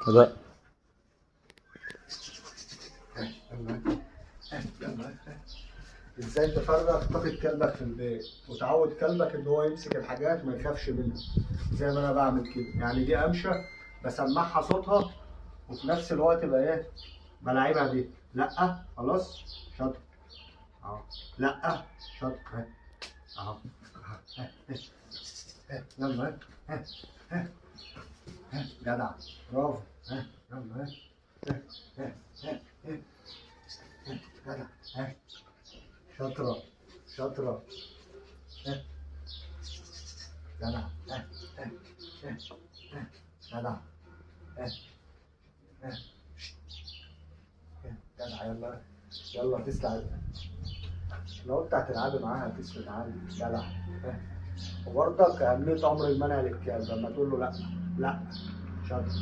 لا. ازاي تفرغ طاقة كلبك في البيت وتعود كلبك ان هو يمسك الحاجات ما يخافش منها زي ما انا بعمل كده. يعني دي امشة بسمعها صوتها وفي نفس الوقت بقى ايه بلاعبها دي. لا خلاص شاطر اهو. لا شاطر اهو. يلا جدع برافو. يلا جدع شاطرة شاطرة جدع جدع جدع. يلا يلا تسلع. لو انت هتلعبي معاها تسلع عادي جدع. وبرضك أهمية أمر المنع للكلب لما تقول له لا لا شاطر.